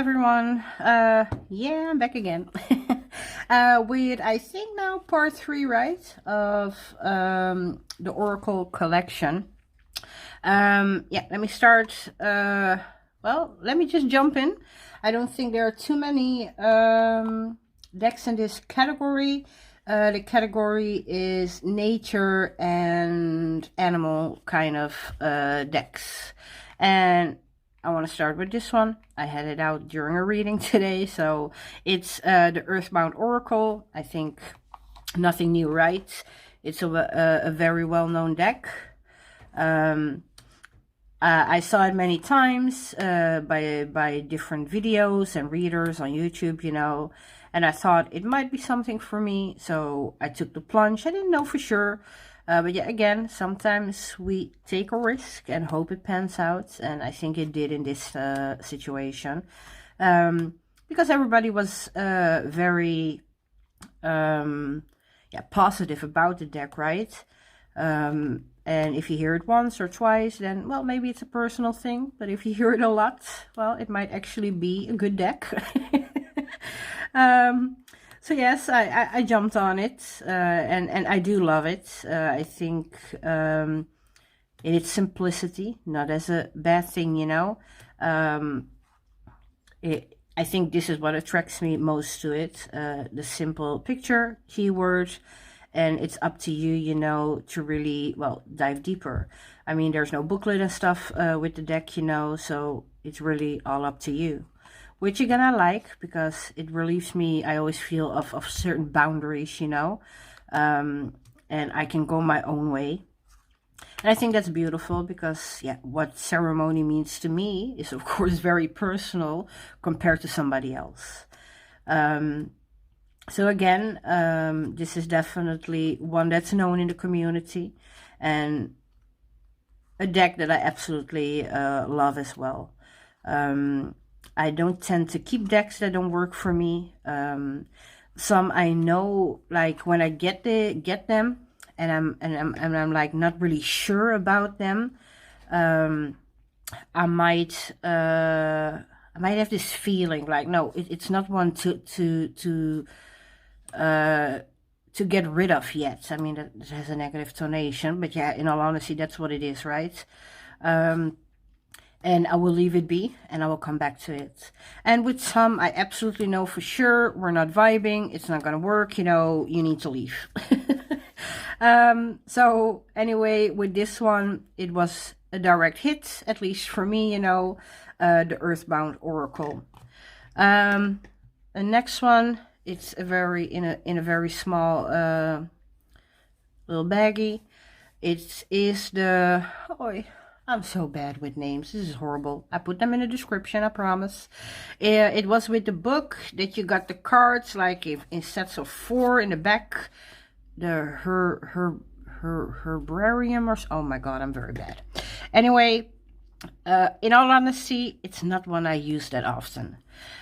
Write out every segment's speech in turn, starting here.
everyone. Yeah, I'm back again. With, I think now part 3, right, of the Oracle collection. Yeah, let me start. Well, let me just jump in. I don't think there are too many decks in this category. The category is nature and animal kind of decks. And I want to start with this one. I had it out during a reading today, so it's the Earthbound Oracle. I think nothing new, right? It's a very well-known deck. I saw it many times by different videos and readers on YouTube, you know, and I thought it might be something for me, so I took the plunge. I didn't know for sure. But yeah, again, sometimes we take a risk and hope it pans out. And I think it did in this situation. Because everybody was very positive about the deck, right? And if you hear it once or twice, then, well, maybe it's a personal thing. But if you hear it a lot, well, it might actually be a good deck. So yes, I jumped on it, and I do love it. I think in its simplicity, not as a bad thing, you know. I think this is what attracts me most to it, the simple picture, keyword, and it's up to you, you know, to really, well, dive deeper. I mean, there's no booklet and stuff with the deck, you know, so it's really all up to you. Which again I like, because it relieves me, I always feel, of certain boundaries, you know. And I can go my own way. And I think that's beautiful, because, yeah, what ceremony means to me is, of course, very personal compared to somebody else. So again, this is definitely one that's known in the community. And a deck that I absolutely love as well. I don't tend to keep decks that don't work for me. Some I know, like when I get them, and I'm like not really sure about them. I might have this feeling like, no, it's not one to get rid of yet. I mean, that has a negative tonation, but yeah, in all honesty, that's what it is, right? And I will leave it be, and I will come back to it. And with some, I absolutely know for sure, we're not vibing, it's not gonna work, you know, you need to leave. So anyway, with this one, it was a direct hit, at least for me, you know, the Earthbound Oracle. The next one, it's a very, in a very small little baggie. It is the, I'm so bad with names. This is horrible. I put them in the description, I promise. It was with the book that you got the cards, like in sets of 4 in the back. The Herbarium or... Oh my god, I'm very bad. Anyway, in all honesty, it's not one I use that often.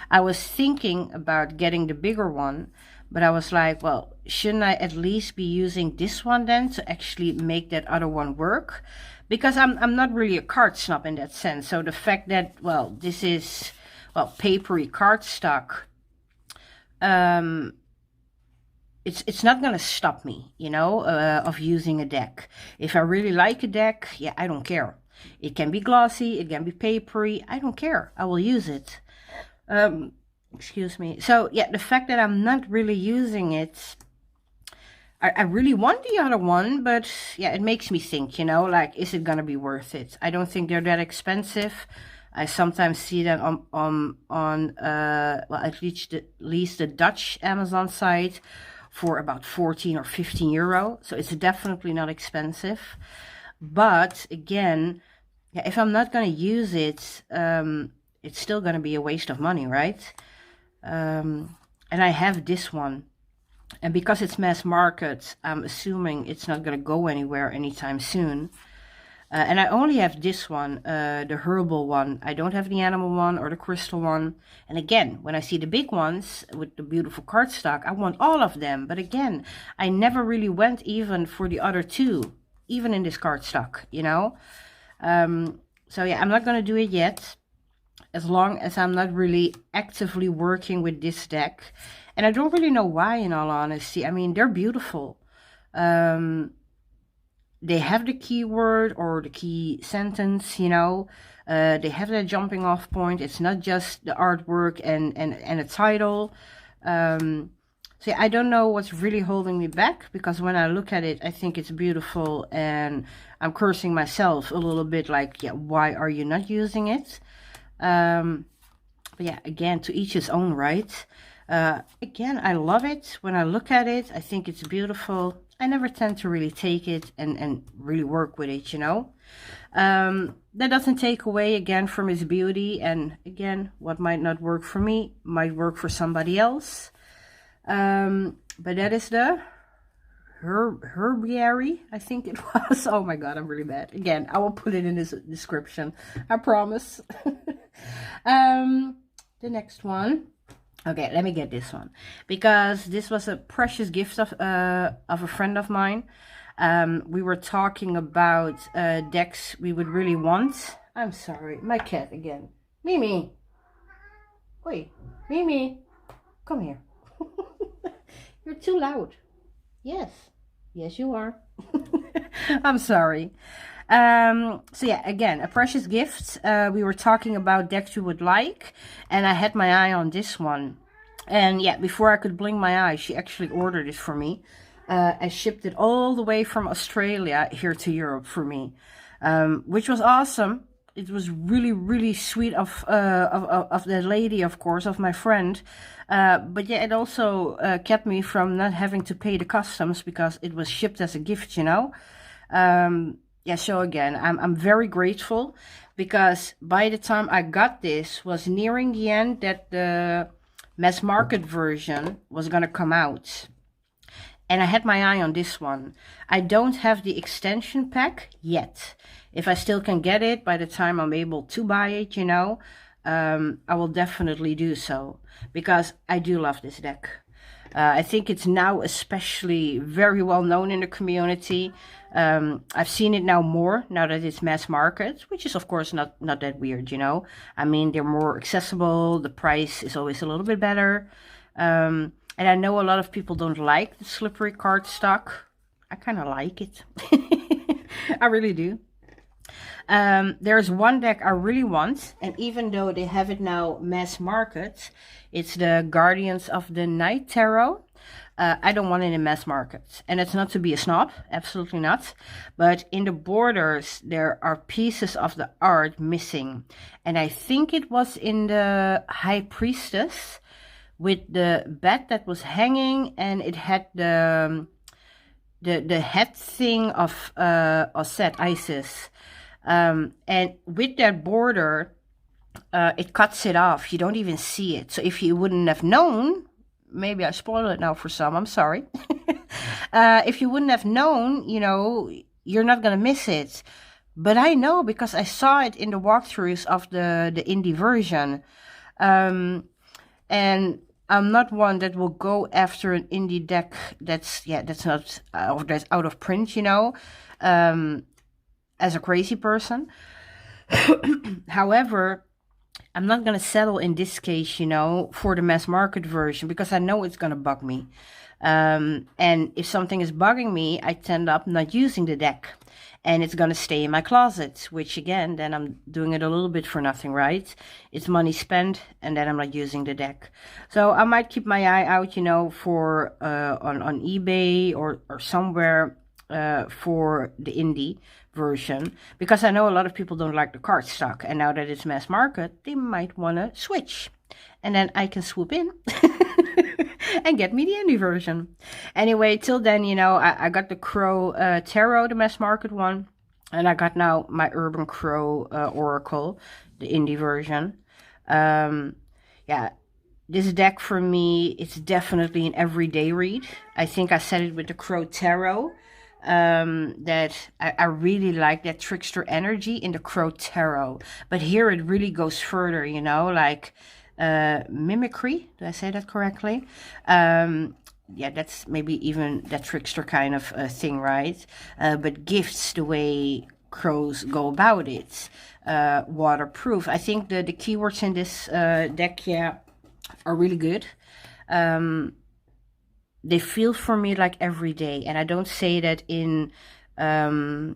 I was thinking about getting the bigger one, but I was like, well, shouldn't I at least be using this one then to actually make that other one work? Because I'm not really a card snob in that sense. So the fact that, well, this is, well, papery cardstock, it's not going to stop me, you know, of using a deck. If I really like a deck, yeah, I don't care. It can be glossy, it can be papery, I don't care. I will use it. Excuse me. So, yeah, the fact that I'm not really using it, I really want the other one, but yeah, it makes me think, you know, like, is it gonna be worth it? I don't think they're that expensive. I sometimes see them on well, at least the Dutch Amazon site for about 14 or 15 euro. So it's definitely not expensive. But again, yeah, if I'm not gonna use it, it's still gonna be a waste of money, right? And I have this one. And because it's mass market, I'm assuming it's not going to go anywhere anytime soon. And I only have this one, the herbal one. I don't have the animal one or the crystal one. And again, when I see the big ones with the beautiful cardstock, I want all of them. But again, I never really went even for the other two, even in this cardstock, you know. So yeah, I'm not going to do it yet. as long as I'm not really actively working with this deck. And I don't really know why, in all honesty. I mean, they're beautiful. They have the keyword or the key sentence, you know. They have that jumping off point. It's not just the artwork and a title. So yeah, I don't know what's really holding me back, because when I look at it, I think it's beautiful, and I'm cursing myself a little bit, like, yeah, why are you not using it? But yeah, again, to each his own, right? Again, I love it. When I look at it, I think it's beautiful. I never tend to really take it and really work with it, you know. That doesn't take away, again, from its beauty. And again, what might not work for me might work for somebody else. But that is the Herbiary, I think it was. Oh my god, I'm really bad. Again, I will put it in this description, I promise. The next one. Okay, let me get this one, because this was a precious gift of a friend of mine. We were talking about decks we would really want. I'm sorry, my cat again. Mimi. Wait, Mimi, come here. You're too loud. Yes. Yes, you are. I'm sorry. So yeah, again, a precious gift. We were talking about decks we would like, and I had my eye on this one. And yeah, before I could blink my eye, she actually ordered it for me. I shipped it all the way from Australia here to Europe for me, which was awesome. It was really, really sweet of the lady, of course, of my friend. But yeah, it also kept me from not having to pay the customs, because it was shipped as a gift, you know. Yeah, so again, I'm very grateful, because by the time I got this was nearing the end that the mass market version was gonna come out. And I had my eye on this one. I don't have the extension pack yet. If I still can get it by the time I'm able to buy it, you know, I will definitely do so, because I do love this deck. I think it's now especially very well known in the community. I've seen it now more, now that it's mass market, which is of course not that weird, you know. I mean, they're more accessible, the price is always a little bit better. And I know a lot of people don't like the slippery cardstock. I kind of like it. I really do. There's one deck I really want, and even though they have it now mass market, it's the Guardians of the Night Tarot. I don't want it in mass market, and it's not to be a snob, absolutely not, but in the borders there are pieces of the art missing, and I think it was in the High Priestess with the bed that was hanging, and it had the head thing of Osset, Isis. And with that border, it cuts it off. You don't even see it. So if you wouldn't have known, maybe I spoil it now for some, I'm sorry. If you wouldn't have known, you know, you're not going to miss it. But I know, because I saw it in the walkthroughs of the indie version. And I'm not one that will go after an indie deck that's not, or that's out of print, you know, as a crazy person. However, I'm not going to settle in this case, you know, for the mass market version, because I know it's going to bug me. And if something is bugging me, I tend up not using the deck. And it's going to stay in my closet, which again, then I'm doing it a little bit for nothing, right? It's money spent, and then I'm not using the deck. So I might keep my eye out, you know, for on eBay or somewhere for the indie version, because I know a lot of people don't like the cardstock, and now that it's mass market, they might want to switch, and then I can swoop in and get me the indie version. Anyway, till then, you know, I got the Crow Tarot, the mass market one, and I got now my Urban Crow Oracle, the indie version. Yeah, this deck for me, it's definitely an everyday read. I think I said it with the Crow Tarot, that I really like that trickster energy in the Crow Tarot, but here it really goes further, you know, like mimicry. Did I say that correctly? Yeah, that's maybe even that trickster kind of thing, right? But gifts, the way crows go about it. Waterproof. I think the keywords in this deck, yeah, are really good. They feel for me like every day, and I don't say that in to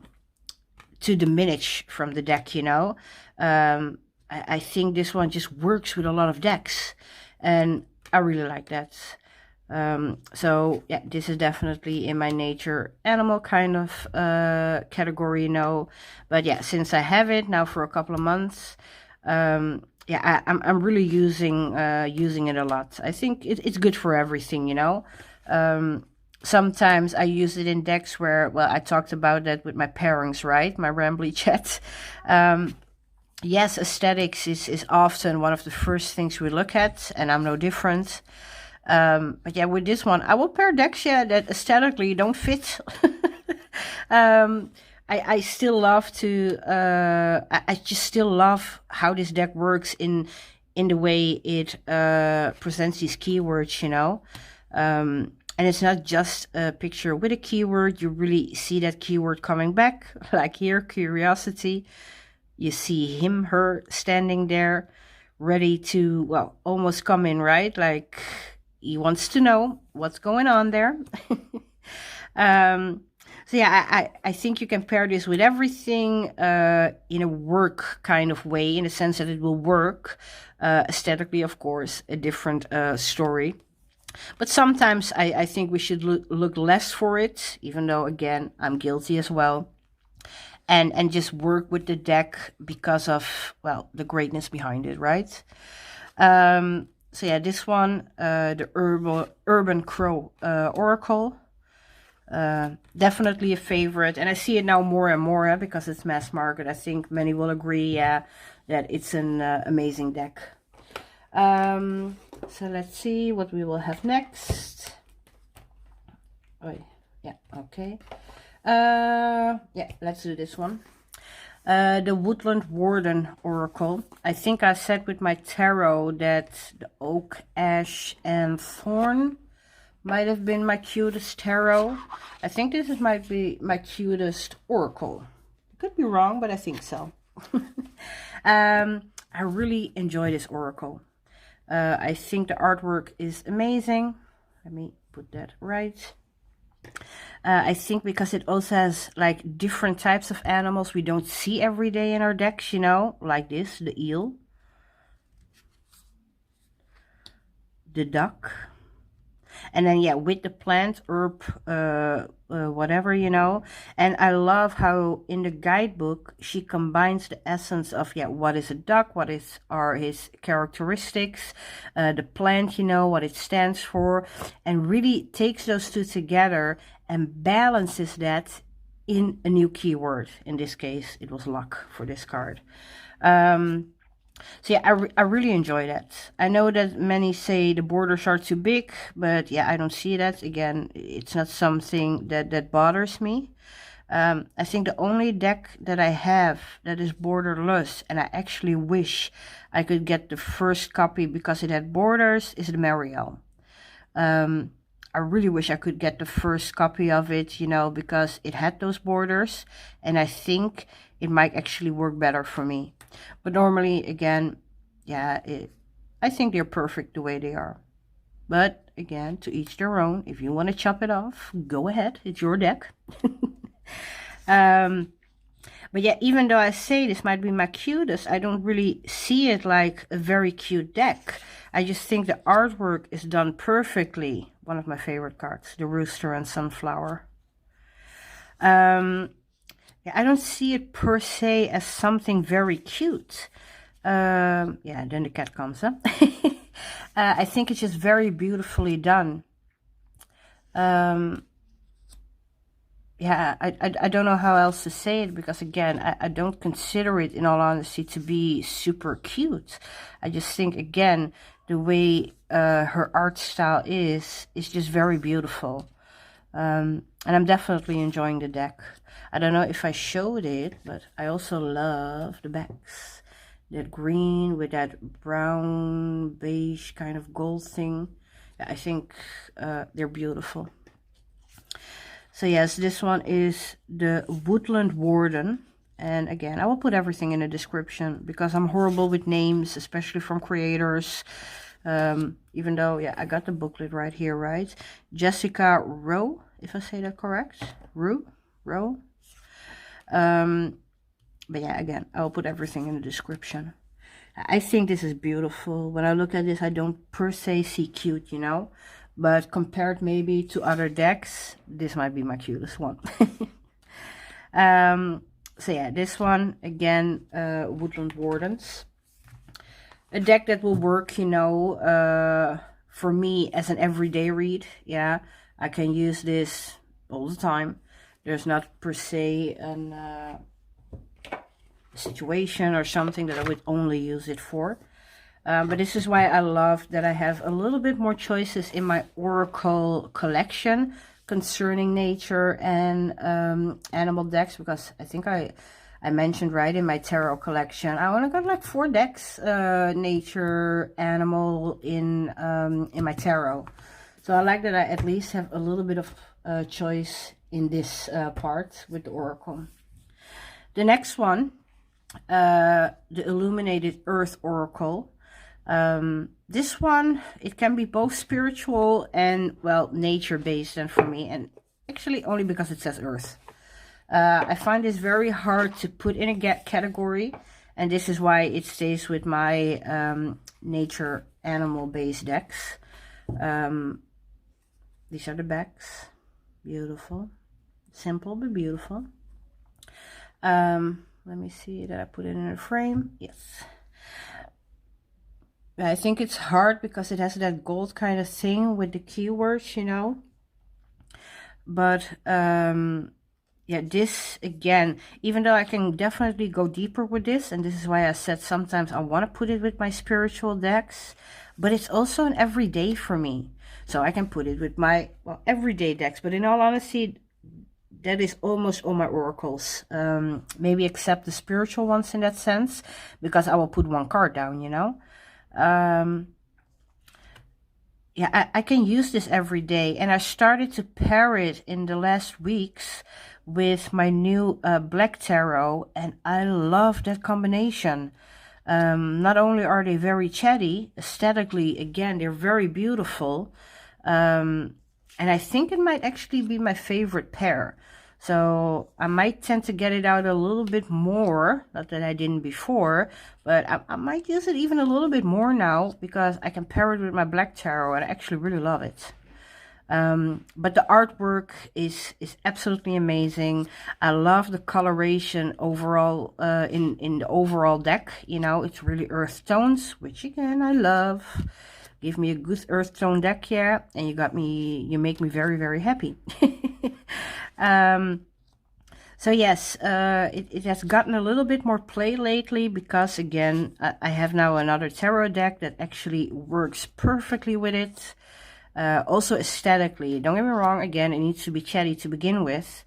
diminish from the deck, you know. I think this one just works with a lot of decks, and I really like that. So yeah, this is definitely in my nature animal kind of category, you know. But yeah, since I have it now for a couple of months, yeah, I'm really using it a lot. I think it's good for everything, you know. Sometimes I use it in decks where, well, I talked about that with my pairings, right? My rambly chat. Yes, aesthetics is often one of the first things we look at, and I'm no different. But yeah, with this one, I will pair decks, yeah, that aesthetically don't fit. I still love to, I just still love how this deck works in the way it presents these keywords, you know. And it's not just a picture with a keyword. You really see that keyword coming back, like here, curiosity. You see him, her standing there, ready to, well, almost come in, right? Like he wants to know what's going on there. So yeah, I think you can pair this with everything in a work kind of way, in the sense that it will work. Aesthetically, of course, a different story. But sometimes I think we should look less for it, even though, again, I'm guilty as well. And just work with the deck because of, well, the greatness behind it, right? So yeah, this one, the Urban Crow Oracle. Definitely a favorite. And I see it now more and more because it's mass market. I think many will agree, yeah, that it's an amazing deck. So let's see what we will have next. Oh, yeah, okay. Yeah, let's do this one. The Woodland Warden Oracle. I think I said with my tarot that the Oak, Ash, and Thorn might have been my cutest tarot. I think this might be my cutest oracle. Could be wrong, but I think so. I really enjoy this oracle. I think the artwork is amazing. Let me put that right. I think because it also has like different types of animals we don't see every day in our decks, you know, like this, the eel, the duck, and then yeah, with the plant, herb, whatever, you know. And I love how in the guidebook she combines the essence of, yeah, what is a duck, what are his characteristics, the plant, you know, what it stands for, and really takes those two together and balances that in a new keyword. In this case, it was luck for this card. So yeah, I really enjoy that. I know that many say the borders are too big, but yeah, I don't see that. Again, it's not something that bothers me. I think the only deck that I have that is borderless, and I actually wish I could get the first copy because it had borders, is the Marielle. I really wish I could get the first copy of it, you know, because it had those borders, and I think it might actually work better for me. But normally, again, yeah, I think they're perfect the way they are. But again, to each their own. If you want to chop it off, go ahead. It's your deck. But yeah, even though I say this might be my cutest, I don't really see it like a very cute deck. I just think the artwork is done perfectly. One of my favorite cards, the rooster and sunflower. Yeah, I don't see it per se as something very cute. Yeah, then the cat comes up. I think it's just very beautifully done. Yeah, I don't know how else to say it, because again, I don't consider it, in all honesty, to be super cute. I just think, again, the way her art style is just very beautiful. And I'm definitely enjoying the deck. I don't know if I showed it, but I also love the backs. That green with that brown, beige kind of gold thing. I think they're beautiful. So yes, this one is the Woodland Warden. And again, I will put everything in the description because I'm horrible with names, especially from creators. Even though, yeah, I got the booklet right here, right? Jessica Roux, if I say that correct. Roux. But yeah, again, I'll put everything in the description. I think this is beautiful. When I look at this, I don't per se see cute, you know. But compared maybe to other decks, this might be my cutest one. So yeah, this one, again, Woodland Wardens. A deck that will work, you know, for me as an everyday read. Yeah, I can use this all the time. There's not per se an situation or something that I would only use it for. But this is why I love that I have a little bit more choices in my Oracle collection concerning nature and animal decks, because I think I mentioned right in my tarot collection I only got like 4 decks, nature, animal in my tarot. So I like that I at least have a little bit of choice in this part with the Oracle. The next one, the Illuminated Earth Oracle. This one, it can be both spiritual and, well, nature based, and for me, and actually only because it says earth. I find this very hard to put in a category, and this is why it stays with my nature animal based decks. These are the backs. Beautiful. Simple but beautiful. Let me see that I put it in a frame. Yes. I think it's hard because it has that gold kind of thing with the keywords, you know. But yeah, this again, even though I can definitely go deeper with this, and this is why I said sometimes I want to put it with my spiritual decks, but it's also an everyday for me. So I can put it with my, well, everyday decks, but in all honesty, that is almost all my oracles, maybe except the spiritual ones in that sense, because I will put 1 card down, you know. Yeah, I can use this every day, and I started to pair it in the last weeks with my new black tarot, and I love that combination. Not only are they very chatty, aesthetically, again, they're very beautiful, and I think it might actually be my favorite pair. So I might tend to get it out a little bit more, not that I didn't before, but I might use it even a little bit more now because I can pair it with my black tarot and I actually really love it. But the artwork is absolutely amazing. I love the coloration overall, in the overall deck. You know, it's really earth tones, which again I love. Give me a good earth tone deck, yeah, and you make me very, very happy. So yes, it has gotten a little bit more play lately because again, I have now another tarot deck that actually works perfectly with it. Also aesthetically, don't get me wrong, again, it needs to be chatty to begin with.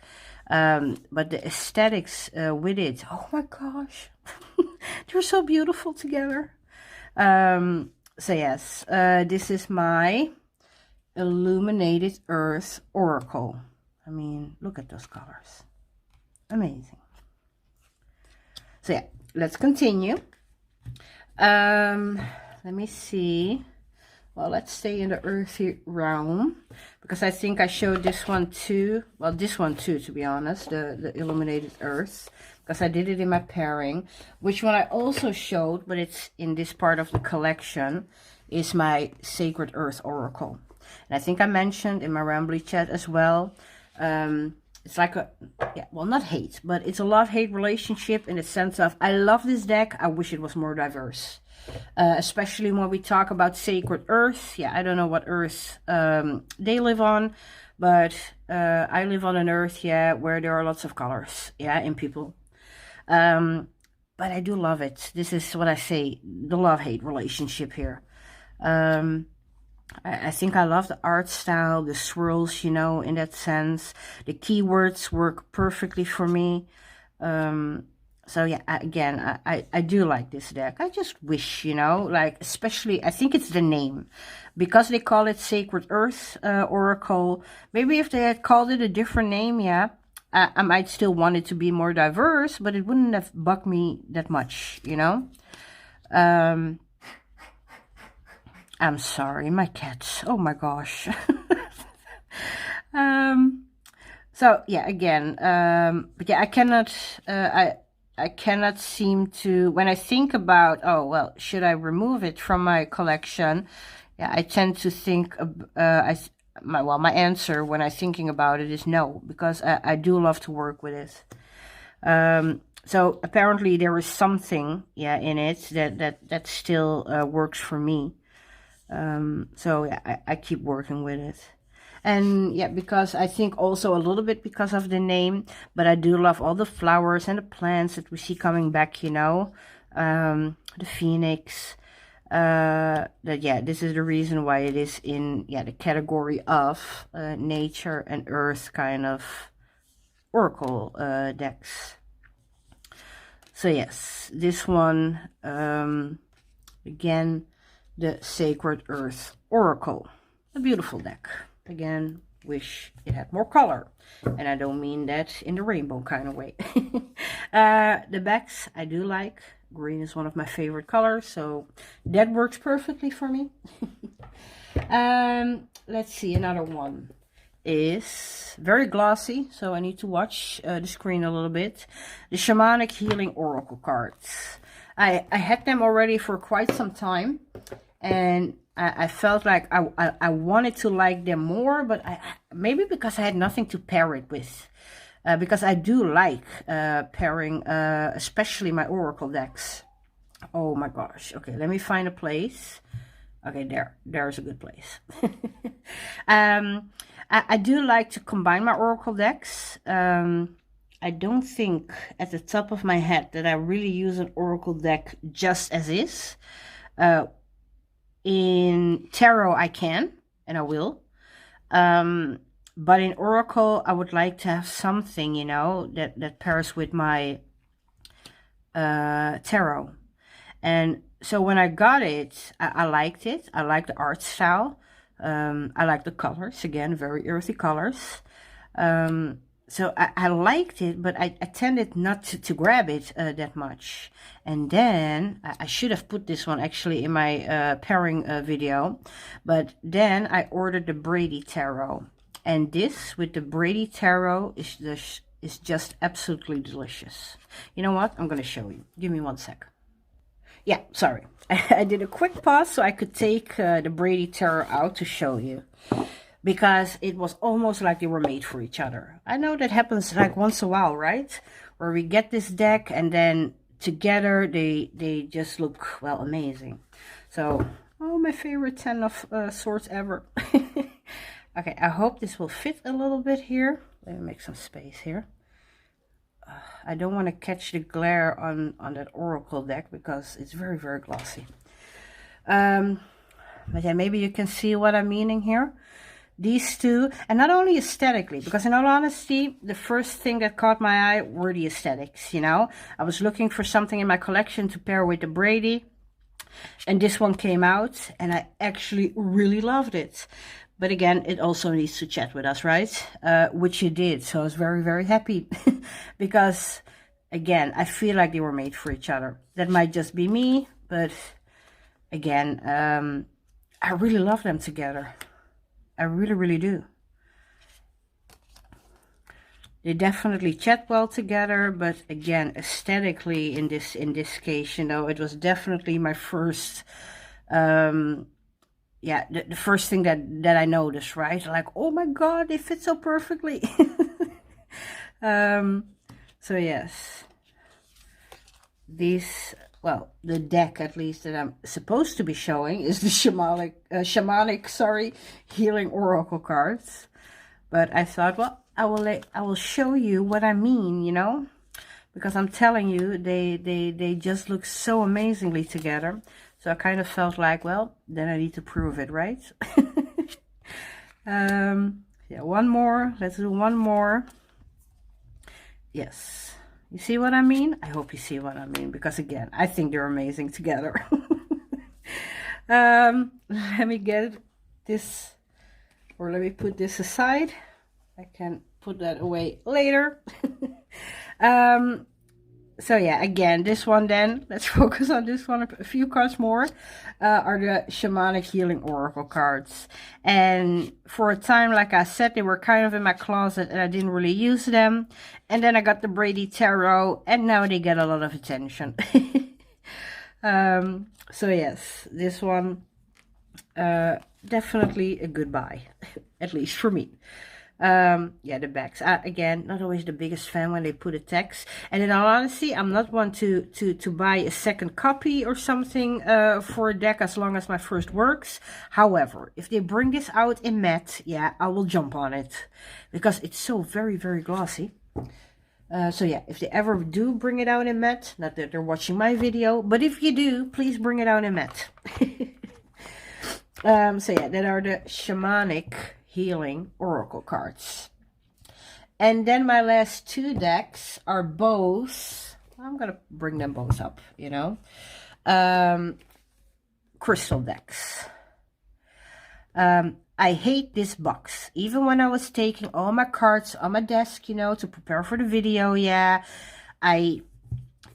But the aesthetics with it, oh my gosh, they're so beautiful together. So yes, this is my Illuminated Earth Oracle. I mean, look at those colors. Amazing. So yeah, let's continue. Let me see. Well, let's stay in the earthy realm because I think I showed this one too. Well, this one too, to be honest, the Illuminated Earth, because I did it in my pairing. Which one I also showed, but it's in this part of the collection, is my Sacred Earth Oracle. And I think I mentioned in my Rambly chat as well. It's like a, yeah, well, not hate, but it's a love-hate relationship in the sense of I love this deck. I wish it was more diverse. Especially when we talk about Sacred Earth. Yeah, I don't know what earth they live on, but I live on an earth, yeah, where there are lots of colors, yeah, in people. But I do love it. This is what I say, the love-hate relationship here. I think I love the art style, the swirls, you know, in that sense. The keywords work perfectly for me. So yeah, again, I do like this deck. I just wish, you know, like, especially, I think it's the name. Because they call it Sacred Earth Oracle. Maybe if they had called it a different name, yeah, I might still want it to be more diverse, but it wouldn't have bugged me that much, you know. I'm sorry, my cats. Oh my gosh. So yeah, again, but yeah, I cannot, I cannot seem to, when I think about, oh, well, should I remove it from my collection? Yeah, I tend to think, my answer when I'm thinking about it is no, because I do love to work with it. So apparently there is something, yeah, in it that still works for me. So yeah, I keep working with it. And yeah, because I think also a little bit because of the name, but I do love all the flowers and the plants that we see coming back, you know, the phoenix, that, yeah, this is the reason why it is in, yeah, the category of nature and earth kind of oracle decks. So yes, this one, again, the Sacred Earth Oracle, a beautiful deck. Again, wish it had more color, and I don't mean that in the rainbow kind of way. The backs I do like. Green is one of my favorite colors, so that works perfectly for me. Let's see, another one is very glossy, so I need to watch the screen a little bit. The Shamanic Healing Oracle cards. I had them already for quite some time, and I felt like I wanted to like them more, but maybe because I had nothing to pair it with. Because I do like pairing, especially my Oracle decks. Oh my gosh. Okay, let me find a place. Okay, there's a good place. I do like to combine my Oracle decks. I don't think at the top of my head that I really use an Oracle deck just as is. In Tarot I can, and I will. But in Oracle I would like to have something, you know, that pairs with my Tarot. And so when I got it, I liked it. I like the art style. I like the colors, again, very earthy colors. So I liked it, but I tended not to grab it that much. And then, I should have put this one actually in my pairing video. But then I ordered the Brady Tarot. And this, with the Brady Tarot, is just absolutely delicious. You know what? I'm going to show you. Give me 1 sec. Yeah, sorry. I did a quick pause so I could take the Brady Tarot out to show you. Because it was almost like they were made for each other. I know that happens like once in a while, right? Where we get this deck and then together they just look, well, amazing. So, oh, my favorite 10 of Swords ever. Okay, I hope this will fit a little bit here. Let me make some space here. I don't want to catch the glare on that Oracle deck because it's very, very glossy. But yeah, maybe you can see what I'm meaning here. These two, and not only aesthetically, because in all honesty, the first thing that caught my eye were the aesthetics, you know. I was looking for something in my collection to pair with the Brady, and this one came out, and I actually really loved it. But again, it also needs to chat with us, right? Which it did, so I was very, very happy. Because, again, I feel like they were made for each other. That might just be me, but again, I really love them together. I really, really do. They definitely chat well together, but again, aesthetically in this case, you know, it was definitely my first, yeah, the first thing that I noticed, right? Like, oh my God, they fit so perfectly. So yes, these, well, the deck at least that I'm supposed to be showing is the Shamanic, sorry, Healing Oracle cards. But I thought, well, I will show you what I mean, you know, because I'm telling you, they just look so amazingly together. So I kind of felt like, well, then I need to prove it, right? Yeah, one more. Let's do one more. Yes. You see what I mean? I hope you see what I mean, because again, I think they're amazing together. Let me get this, or let me put this aside. I can put that away later. So yeah, again, this one then, let's focus on this one. A few cards more are the Shamanic Healing Oracle cards. And for a time, like I said, they were kind of in my closet and I didn't really use them. And then I got the Brady Tarot and now they get a lot of attention. So yes, this one, definitely a good buy, at least for me. Yeah, the backs. Again, not always the biggest fan when they put a text. And in all honesty, I'm not one to buy a second copy or something for a deck as long as my first works. However, if they bring this out in matte, yeah, I will jump on it. Because it's so very, very glossy. So yeah, if they ever do bring it out in matte, not that they're watching my video, but if you do, please bring it out in matte. So yeah, that are the Shamanic Healing Oracle cards. And then my last two decks are both, I'm gonna bring them both up, you know, crystal decks. I hate this box. Even when I was taking all my cards on my desk, you know, to prepare for the video, yeah,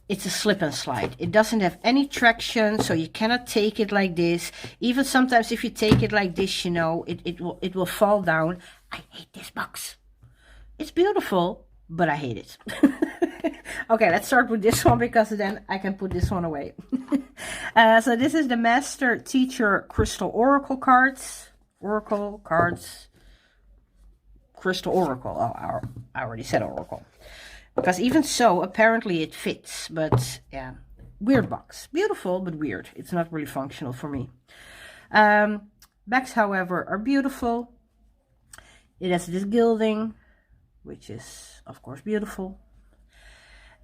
it's a slip and slide. It doesn't have any traction, so you cannot take it like this. Even sometimes if you take it like this, you know, it will fall down. I hate this box. It's beautiful, but I hate it. Okay, let's start with this one because then I can put this one away. So this is the Master Teacher Crystal Oracle cards. Oracle cards. Crystal Oracle. Oh, I already said Oracle. Because even so, apparently it fits. But yeah, weird box. Beautiful, but weird. It's not really functional for me. Backs, however, are beautiful. It has this gilding, which is, of course, beautiful.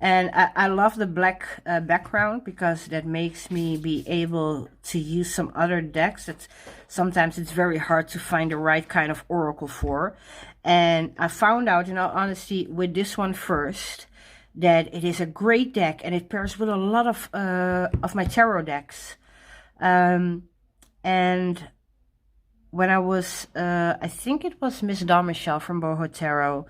And I love the black background because that makes me be able to use some other decks that sometimes it's very hard to find the right kind of oracle for. And I found out, in all honesty, with this one first, that it is a great deck and it pairs with a lot of my tarot decks. And when I was, I think it was Miss Michelle from Boho Tarot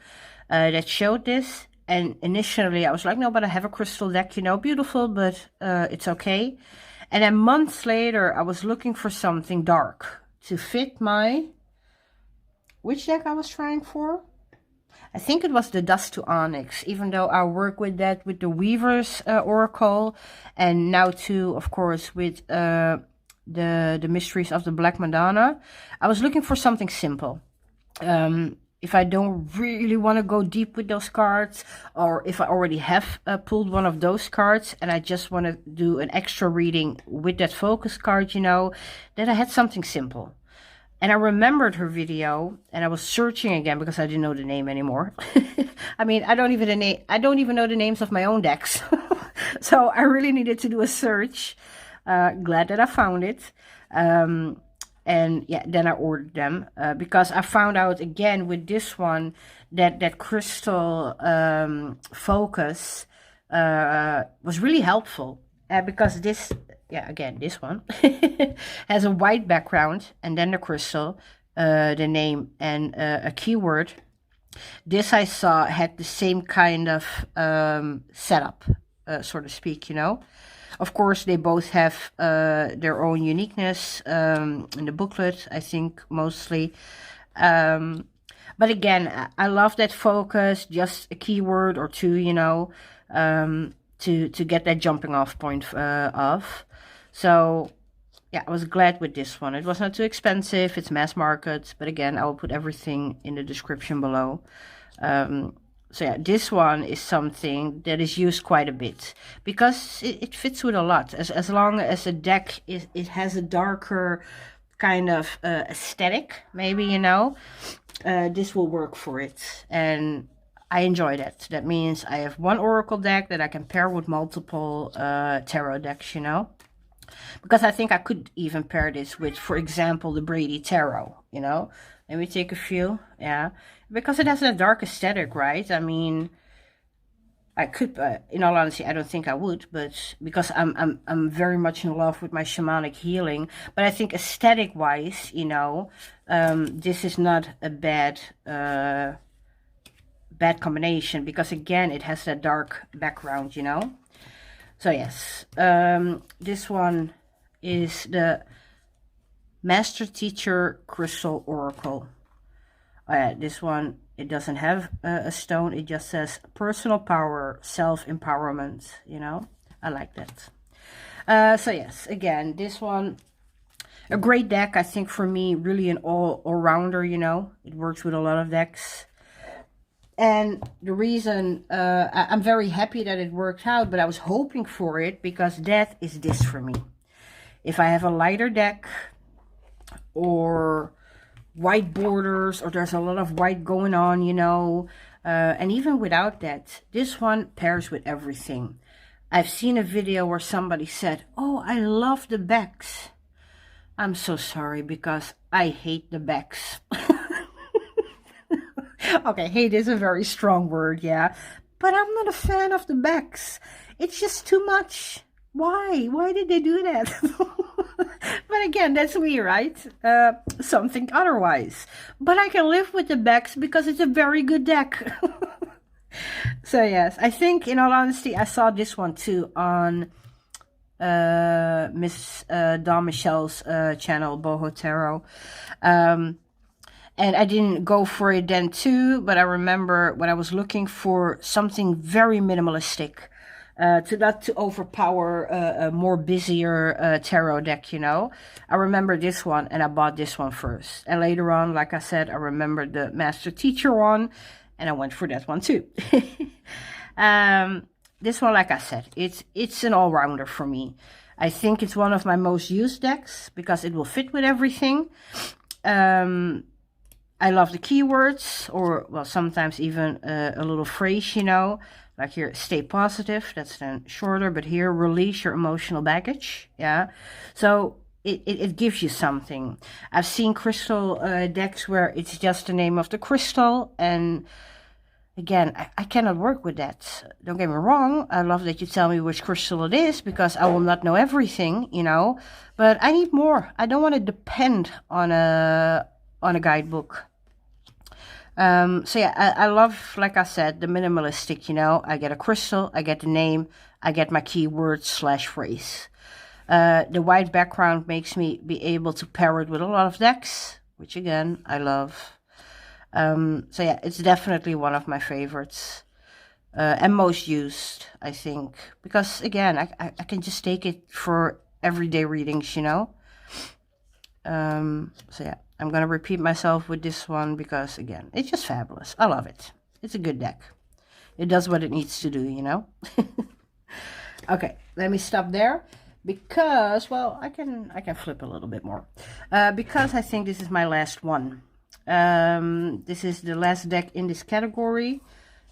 that showed this. And initially I was like, no, but I have a crystal deck, you know, beautiful, but it's okay. And then months later, I was looking for something dark to fit my, which deck I was trying for? I think it was the Dust to Onyx, even though I work with that with the Weaver's Oracle. And now too, of course, with the Mysteries of the Black Madonna. I was looking for something simple. If I don't really want to go deep with those cards, or if I already have pulled one of those cards and I just want to do an extra reading with that focus card, you know, then I had something simple. And I remembered her video and I was searching again because I didn't know the name anymore. I mean, I don't even know the names of my own decks. So I really needed to do a search. Glad that I found it. And yeah, then I ordered them because I found out again with this one that crystal focus was really helpful because this, yeah, again, this one has a white background and then the crystal, the name and a keyword. This I saw had the same kind of setup, so to speak, you know. Of course, they both have their own uniqueness in the booklet, I think, mostly. But again, I love that focus, just a keyword or two, you know, to get that jumping off point of. So, yeah, I was glad with this one. It was not too expensive. It's mass market. But again, I will put everything in the description below. So yeah, this one is something that is used quite a bit because it fits with a lot. As long as a deck it has a darker kind of aesthetic, maybe, you know, this will work for it. And I enjoy that. That means I have one oracle deck that I can pair with multiple tarot decks, you know. Because I think I could even pair this with, for example, the Brady Tarot, you know. Let me take a few, yeah. Because it has a dark aesthetic, right? I mean, I could, in all honesty, I don't think I would, but because I'm very much in love with my shamanic healing. But I think aesthetic-wise, you know, this is not a bad bad combination, because again, it has that dark background, you know. So yes, this one is the Master Teacher Crystal Oracle. This one, it doesn't have a stone, it just says personal power, self-empowerment, you know. I like that. So yes, again, this one, a great deck, I think, for me, really an all-rounder, you know. It works with a lot of decks. And the reason, I'm very happy that it worked out, but I was hoping for it, because that is this for me. If I have a lighter deck, or white borders, or there's a lot of white going on, you know, and even without that, this one pairs with everything. I've seen a video where somebody said, oh, I love the backs. I'm so sorry, because I hate the backs. Okay, hate is a very strong word, yeah. But I'm not a fan of the backs. It's just too much. Why? Why did they do that? But again, that's me, right? Some think otherwise. But I can live with the backs because it's a very good deck. So yes, I think, in all honesty, I saw this one too on Miss Dawn Michelle's channel, Boho Tarot. And I didn't go for it then too, but I remember when I was looking for something very minimalistic, to not to overpower a more busier tarot deck, you know. I remember this one, and I bought this one first. And later on, like I said, I remembered the Master Teacher one, and I went for that one too. This one, like I said, it's an all-rounder for me. I think it's one of my most used decks, because it will fit with everything. I love the keywords, or, well, sometimes even a little phrase, you know. Like here, stay positive, that's then shorter, but here, release your emotional baggage, yeah. So it gives you something. I've seen crystal decks where it's just the name of the crystal, and again, I cannot work with that. Don't get me wrong, I love that you tell me which crystal it is, because I will not know everything, you know. But I need more. I don't want to depend on a guidebook. So yeah, I love, like I said, the minimalistic, you know. I get a crystal, I get the name, I get my keyword / phrase. The white background makes me be able to pair it with a lot of decks, which again, I love. So yeah, it's definitely one of my favorites. And most used, I think. Because again, I can just take it for everyday readings, you know. So yeah. I'm going to repeat myself with this one because, again, it's just fabulous. I love it. It's a good deck. It does what it needs to do, you know? Okay, let me stop there because, well, I can flip a little bit more. Because I think this is my last one. This is the last deck in this category.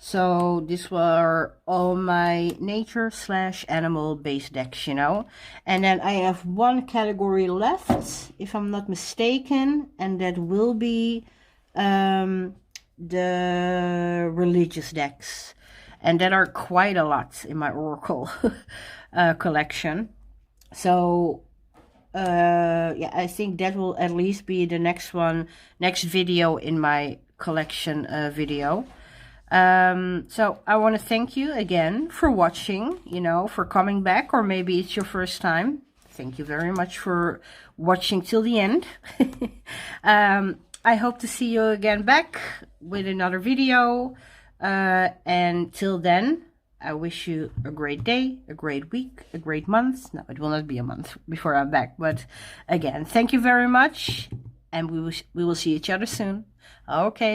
So these were all my nature / animal based decks, you know. And then I have one category left, if I'm not mistaken, and that will be the religious decks. And that are quite a lot in my Oracle collection. So yeah, I think that will at least be the next video in my collection video. So I want to thank you again for watching, you know, for coming back, or maybe it's your first time. Thank you very much for watching till the end. I hope to see you again back with another video. And till then, I wish you a great day, a great week, a great month. No, it will not be a month before I'm back. But again, thank you very much. And we will see each other soon. Okay.